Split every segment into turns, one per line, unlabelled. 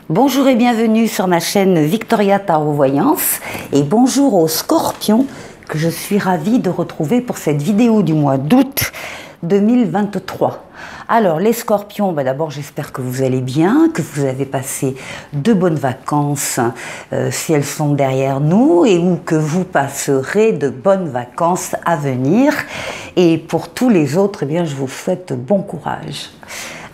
Bonjour et bienvenue sur ma chaîne Victoria Tarot Voyance et bonjour aux scorpions que je suis ravie de retrouver pour cette vidéo du mois d'août 2023. Alors les scorpions, d'abord j'espère que vous allez bien, que vous avez passé de bonnes vacances si elles sont derrière nous et ou que vous passerez de bonnes vacances à venir. Et pour tous les autres, je vous souhaite bon courage.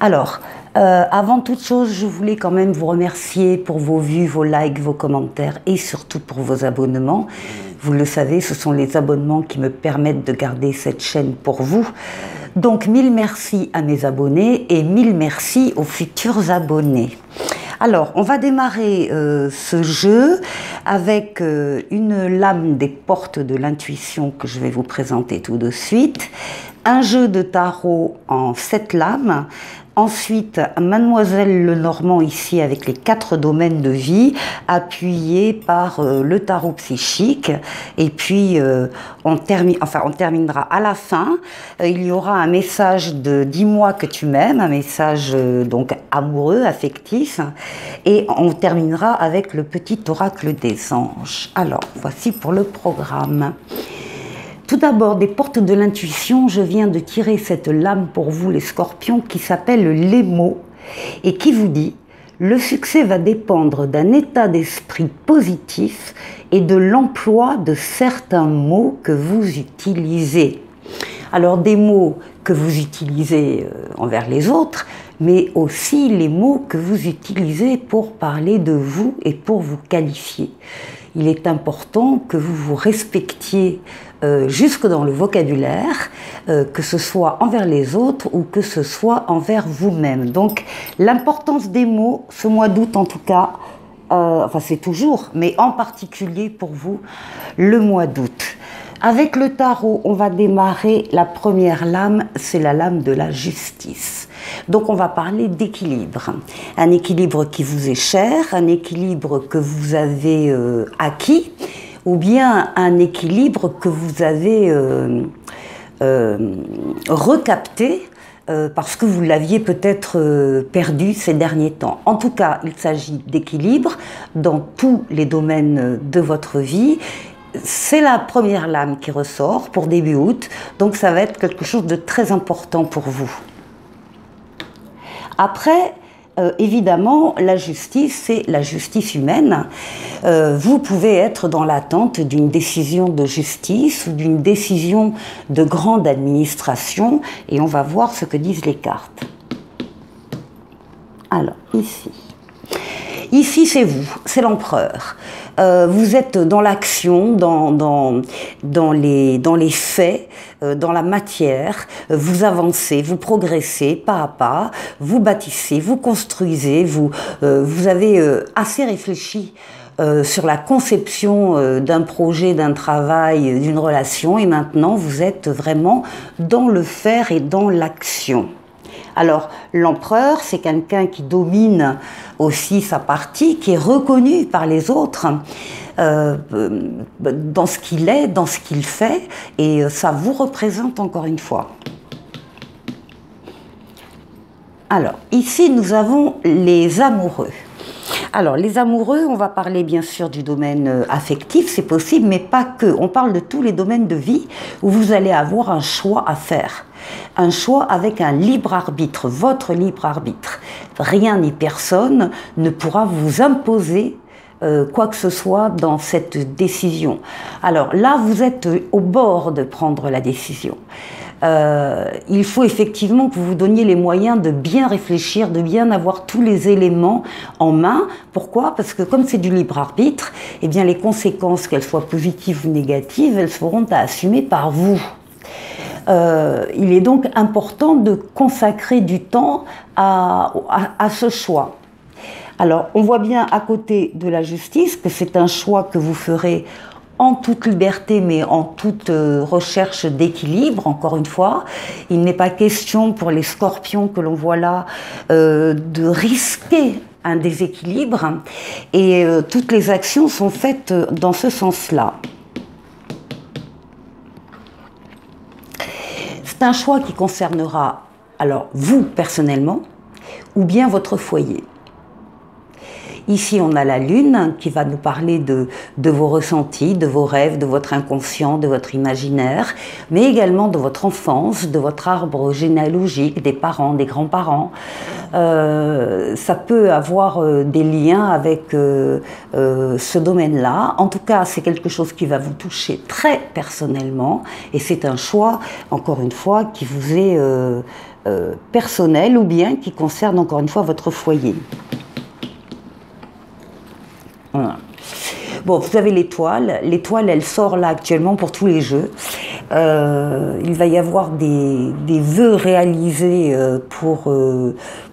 Alors, avant toute chose, je voulais quand même vous remercier pour vos vues, vos likes, vos commentaires et surtout pour vos abonnements. Vous le savez, ce sont les abonnements qui me permettent de garder cette chaîne pour vous. Donc, mille merci à mes abonnés et mille merci aux futurs abonnés. Alors, on va démarrer ce jeu avec une lame des portes de l'intuition que je vais vous présenter tout de suite. Un jeu de tarot en 7 lames. Ensuite, Mademoiselle Lenormand ici avec les 4 domaines de vie, appuyés par le tarot psychique. Et puis, on terminera à la fin. Il y aura un message de « Dis-moi que tu m'aimes », un message donc amoureux, affectif. Et on terminera avec le petit oracle des anges. Alors, voici pour le programme. Tout d'abord, des portes de l'intuition, je viens de tirer cette lame pour vous les scorpions qui s'appelle les mots et qui vous dit « Le succès va dépendre d'un état d'esprit positif et de l'emploi de certains mots que vous utilisez. » Alors des mots que vous utilisez envers les autres, mais aussi les mots que vous utilisez pour parler de vous et pour vous qualifier. Il est important que vous vous respectiez jusque dans le vocabulaire, que ce soit envers les autres ou que ce soit envers vous-même. Donc l'importance des mots, ce mois d'août en tout cas, c'est toujours, mais en particulier pour vous, le mois d'août. Avec le tarot, on va démarrer la première lame, c'est la lame de la justice. Donc on va parler d'équilibre. Un équilibre qui vous est cher, un équilibre que vous avez acquis, ou bien un équilibre que vous avez recapté parce que vous l'aviez peut-être perdu ces derniers temps. En tout cas, il s'agit d'équilibre dans tous les domaines de votre vie. C'est la première lame qui ressort pour début août, donc ça va être quelque chose de très important pour vous. Après, évidemment, la justice, c'est la justice humaine. Vous pouvez être dans l'attente d'une décision de justice ou d'une décision de grande administration et on va voir ce que disent les cartes. Alors, ici. Ici, c'est vous, c'est l'empereur. Vous êtes dans l'action, dans les faits, dans la matière. Vous avancez, vous progressez pas à pas, vous bâtissez, vous construisez, vous avez assez réfléchi sur la conception d'un projet, d'un travail, d'une relation et maintenant vous êtes vraiment dans le faire et dans l'action. Alors, l'empereur, c'est quelqu'un qui domine aussi sa partie, qui est reconnu par les autres dans ce qu'il est, dans ce qu'il fait, et ça vous représente encore une fois. Alors, ici, nous avons les amoureux. Alors, les amoureux, on va parler bien sûr du domaine affectif, c'est possible, mais pas que. On parle de tous les domaines de vie où vous allez avoir un choix à faire. Un choix avec un libre arbitre, votre libre arbitre. Rien ni personne ne pourra vous imposer quoi que ce soit dans cette décision. Alors là, vous êtes au bord de prendre la décision. Il faut effectivement que vous vous donniez les moyens de bien réfléchir, de bien avoir tous les éléments en main. Pourquoi? Parce que comme c'est du libre arbitre, eh bien les conséquences, qu'elles soient positives ou négatives, elles seront à assumer par vous. Il est donc important de consacrer du temps à ce choix. Alors, on voit bien à côté de la justice que c'est un choix que vous ferez en toute liberté, mais en toute recherche d'équilibre, encore une fois. Il n'est pas question pour les scorpions que l'on voit là de risquer un déséquilibre et toutes les actions sont faites dans ce sens-là. C'est un choix qui concernera alors vous personnellement ou bien votre foyer. Ici, on a la Lune qui va nous parler de vos ressentis, de vos rêves, de votre inconscient, de votre imaginaire, mais également de votre enfance, de votre arbre généalogique, des parents, des grands-parents. Ça peut avoir des liens avec ce domaine-là. En tout cas, c'est quelque chose qui va vous toucher très personnellement et c'est un choix, encore une fois, qui vous est personnel ou bien qui concerne encore une fois votre foyer. Voilà. Bon, vous avez l'étoile. L'étoile, elle sort là actuellement pour tous les jeux. Il va y avoir des vœux réalisés pour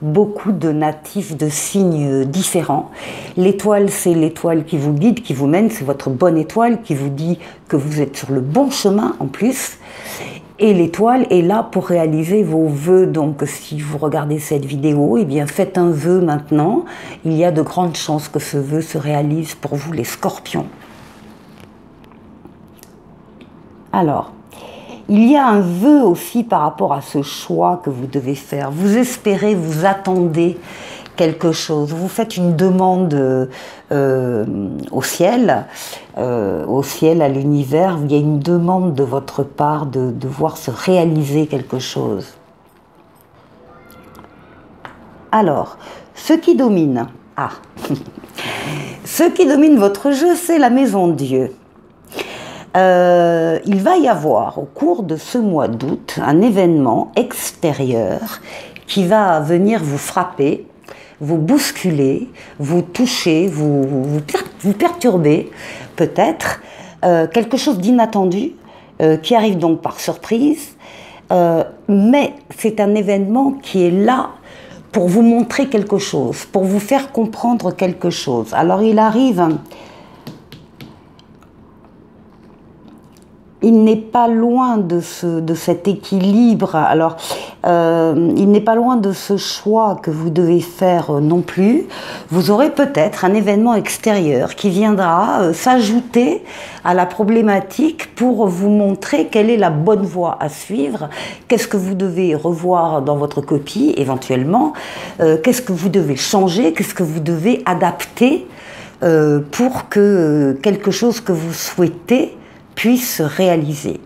beaucoup de natifs de signes différents. L'étoile, c'est l'étoile qui vous guide, qui vous mène. C'est votre bonne étoile qui vous dit que vous êtes sur le bon chemin en plus. Et l'étoile est là pour réaliser vos vœux. Donc, si vous regardez cette vidéo, eh bien, faites un vœu maintenant. Il y a de grandes chances que ce vœu se réalise pour vous, les scorpions. Alors, il y a un vœu aussi par rapport à ce choix que vous devez faire. Vous espérez, vous attendez quelque chose. Vous faites une demande au ciel, à l'univers. Il y a une demande de votre part de voir se réaliser quelque chose. Alors, ce qui domine, ce qui domine votre jeu, c'est la maison Dieu. Il va y avoir au cours de ce mois d'août un événement extérieur qui va venir vous frapper, vous bousculer, vous toucher, vous perturber peut-être, quelque chose d'inattendu qui arrive donc par surprise, mais c'est un événement qui est là pour vous montrer quelque chose, pour vous faire comprendre quelque chose. Alors il arrive, il n'est pas loin de cet équilibre, alors il n'est pas loin de ce choix que vous devez faire non plus. Vous aurez peut-être un événement extérieur qui viendra s'ajouter à la problématique pour vous montrer quelle est la bonne voie à suivre, qu'est-ce que vous devez revoir dans votre copie éventuellement, qu'est-ce que vous devez changer, qu'est-ce que vous devez adapter pour que quelque chose que vous souhaitez puisse se réaliser.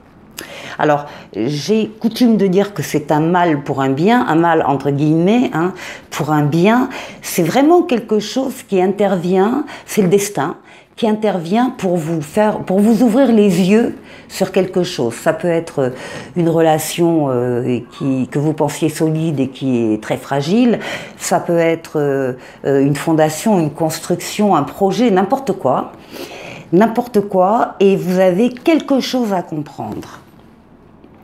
Alors, j'ai coutume de dire que c'est un mal pour un bien, un mal entre guillemets, hein, pour un bien. C'est vraiment quelque chose qui intervient, c'est le destin, qui intervient pour vous ouvrir les yeux sur quelque chose. Ça peut être une relation que vous pensiez solide et qui est très fragile. Ça peut être une fondation, une construction, un projet, n'importe quoi. N'importe quoi, et vous avez quelque chose à comprendre.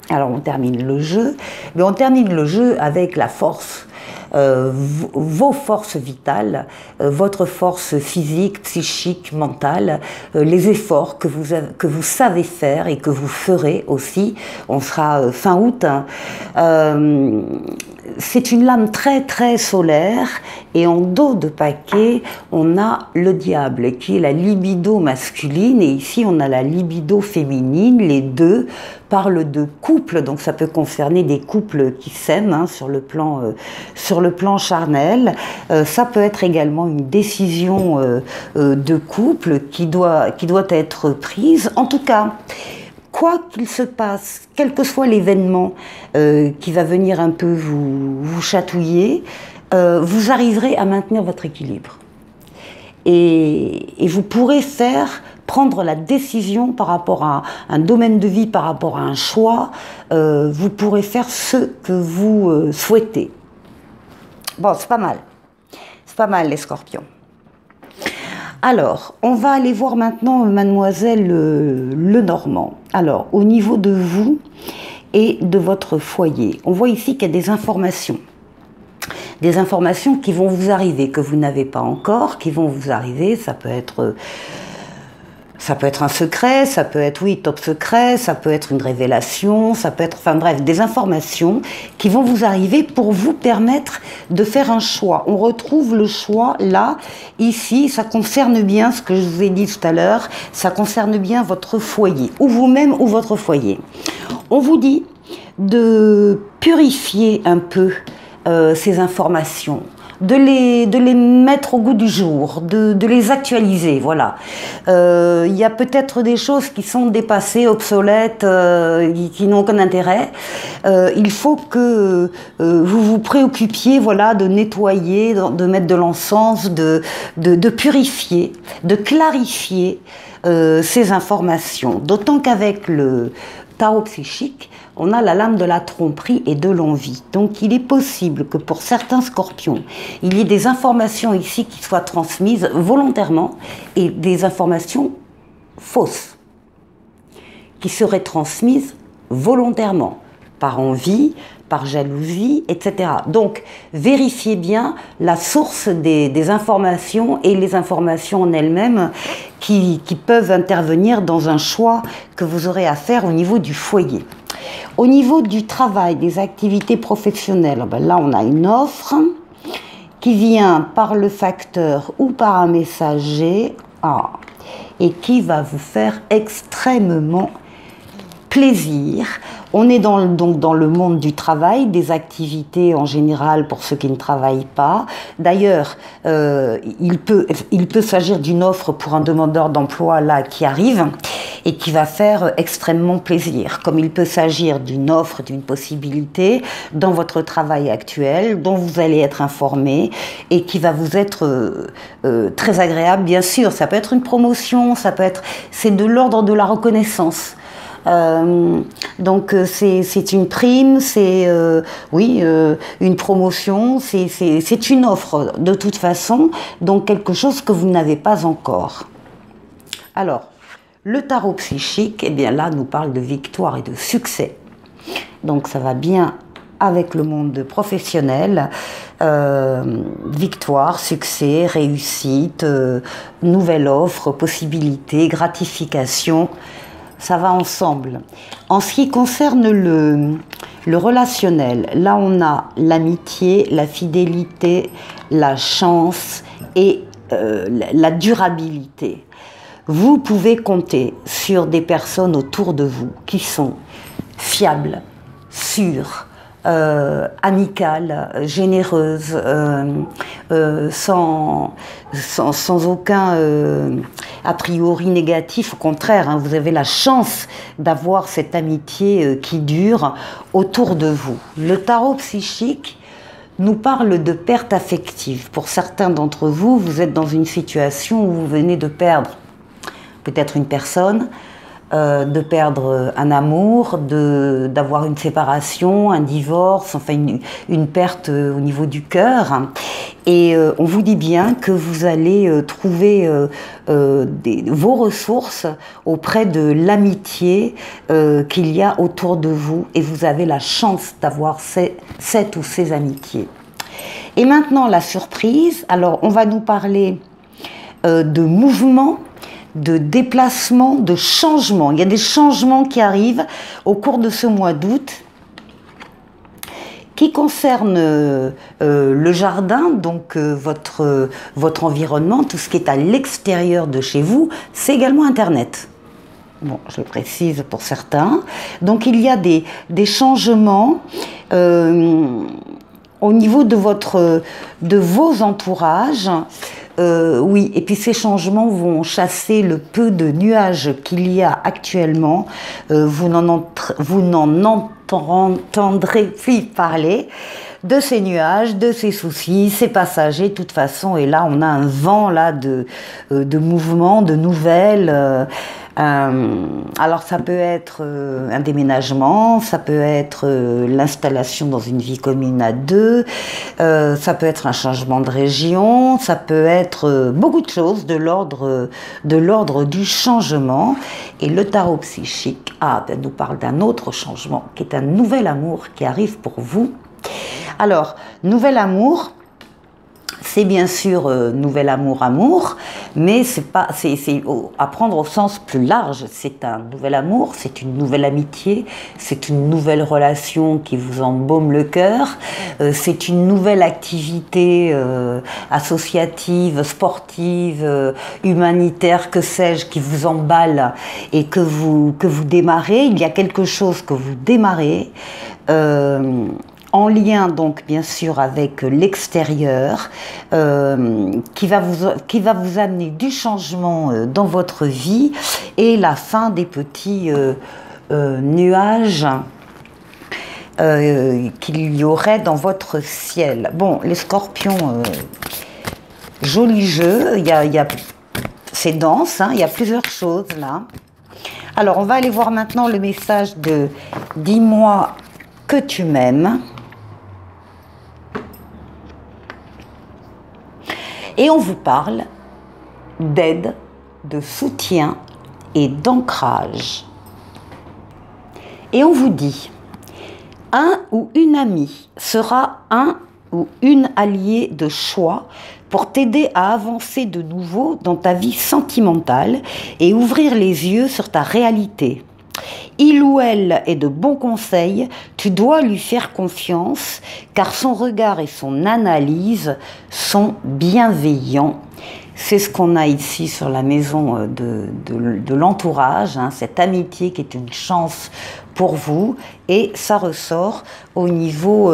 Alors on termine le jeu, mais on termine le jeu avec la force, vos forces vitales, votre force physique, psychique, mentale, les efforts que vous savez faire et que vous ferez aussi. On sera fin août. C'est une lame très très solaire et en dos de paquet on a le diable qui est la libido masculine et ici on a la libido féminine. Les deux parlent de couple, donc ça peut concerner des couples qui s'aiment hein, sur le plan charnel. Ça peut être également une décision de couple qui doit être prise. En tout cas, quoi qu'il se passe, quel que soit l'événement qui va venir un peu vous chatouiller, vous arriverez à maintenir votre équilibre. Et vous pourrez prendre la décision par rapport à un domaine de vie, par rapport à un choix, vous pourrez faire ce que vous souhaitez. Bon, c'est pas mal. C'est pas mal les scorpions. Alors, on va aller voir maintenant mademoiselle Lenormand. Alors, au niveau de vous et de votre foyer, on voit ici qu'il y a des informations. Des informations qui vont vous arriver, que vous n'avez pas encore, qui vont vous arriver. Ça peut être un secret, ça peut être, oui, top secret, ça peut être une révélation, ça peut être, enfin bref, des informations qui vont vous arriver pour vous permettre de faire un choix. On retrouve le choix là, ici, ça concerne bien ce que je vous ai dit tout à l'heure, ça concerne bien votre foyer, ou vous-même ou votre foyer. On vous dit de purifier un peu ces informations, de les mettre au goût du jour, de les actualiser, voilà. Il y a peut-être des choses qui sont dépassées, obsolètes, qui n'ont aucun intérêt. Il faut que vous vous préoccupiez, voilà, de nettoyer, de mettre de l'encens, de purifier, de clarifier ces informations. D'autant qu'avec le tarot psychique, on a la lame de la tromperie et de l'envie. Donc il est possible que pour certains scorpions, il y ait des informations ici qui soient transmises volontairement et des informations fausses qui seraient transmises volontairement, par envie, par jalousie, etc. Donc vérifiez bien la source des informations et les informations en elles-mêmes qui peuvent intervenir dans un choix que vous aurez à faire au niveau du foyer. Au niveau du travail, des activités professionnelles, ben là on a une offre qui vient par le facteur ou par un messager et qui va vous faire extrêmement plaisir. On est donc dans le monde du travail, des activités en général pour ceux qui ne travaillent pas. D'ailleurs, il peut s'agir d'une offre pour un demandeur d'emploi là qui arrive et qui va faire extrêmement plaisir. Comme il peut s'agir d'une offre, d'une possibilité dans votre travail actuel dont vous allez être informé et qui va vous être très agréable. Bien sûr, ça peut être une promotion, c'est de l'ordre de la reconnaissance. Donc c'est une prime, c'est une promotion, c'est une offre de toute façon, donc quelque chose que vous n'avez pas encore. Alors, le tarot psychique, eh bien là, nous parle de victoire et de succès. Donc ça va bien avec le monde professionnel, victoire, succès, réussite, nouvelle offre, possibilité, gratification. Ça va ensemble. En ce qui concerne le relationnel, là on a l'amitié, la fidélité, la chance et la durabilité. Vous pouvez compter sur des personnes autour de vous qui sont fiables, sûres, amicales, généreuses, sans aucun a priori négatif. Au contraire, hein, vous avez la chance d'avoir cette amitié qui dure autour de vous. Le tarot psychique nous parle de perte affective. Pour certains d'entre vous, vous êtes dans une situation où vous venez de perdre peut-être une personne, de perdre un amour, d'avoir une séparation, un divorce, enfin une perte au niveau du cœur. Et on vous dit bien que vous allez trouver vos ressources auprès de l'amitié qu'il y a autour de vous, et vous avez la chance d'avoir cette ou ces amitiés. Et maintenant la surprise, alors on va nous parler de mouvement, de déplacement, de changement. Il y a des changements qui arrivent au cours de ce mois d'août qui concernent le jardin, donc votre environnement, tout ce qui est à l'extérieur de chez vous. C'est également Internet. Bon, je le précise pour certains. Donc il y a des changements au niveau de vos entourages. Oui, et puis ces changements vont chasser le peu de nuages qu'il y a actuellement. Vous n'en entendrez plus parler de ces nuages, de ces soucis, ces passagers, de toute façon. Et là, on a un vent là de mouvements, de nouvelles. Alors ça peut être un déménagement, ça peut être l'installation dans une vie commune à deux, ça peut être un changement de région, ça peut être beaucoup de choses de l'ordre du changement. Et le tarot psychique nous parle d'un autre changement qui est un nouvel amour qui arrive pour vous. Alors, nouvel amour, c'est bien sûr nouvel amour, mais c'est à prendre au sens plus large. C'est un nouvel amour, c'est une nouvelle amitié, c'est une nouvelle relation qui vous embaume le cœur, c'est une nouvelle activité associative, sportive, humanitaire, que sais-je, qui vous emballe et que vous démarrez. Il y a quelque chose que vous démarrez. en lien donc bien sûr avec l'extérieur, qui va vous amener du changement dans votre vie et la fin des petits nuages qu'il y aurait dans votre ciel. Bon, les scorpions, joli jeu, c'est dense, hein, il y a plusieurs choses là. Alors, on va aller voir maintenant le message de « Dis-moi que tu m'aimes ». Et on vous parle d'aide, de soutien et d'ancrage. Et on vous dit, un ou une amie sera un ou une alliée de choix pour t'aider à avancer de nouveau dans ta vie sentimentale et ouvrir les yeux sur ta réalité. Il ou elle est de bons conseils, tu dois lui faire confiance car son regard et son analyse sont bienveillants. C'est ce qu'on a ici sur la maison de l'entourage, hein, cette amitié qui est une chance pour vous et ça ressort au niveau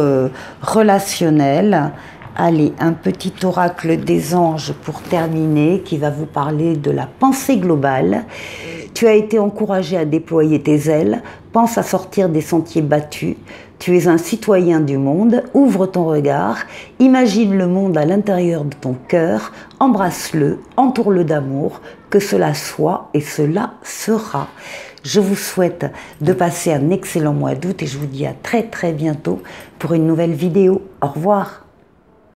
relationnel. Allez, un petit oracle des anges pour terminer qui va vous parler de la pensée globale. Tu as été encouragé à déployer tes ailes, pense à sortir des sentiers battus. Tu es un citoyen du monde, ouvre ton regard, imagine le monde à l'intérieur de ton cœur, embrasse-le, entoure-le d'amour, que cela soit et cela sera. Je vous souhaite de passer un excellent mois d'août et je vous dis à très bientôt pour une nouvelle vidéo. Au revoir.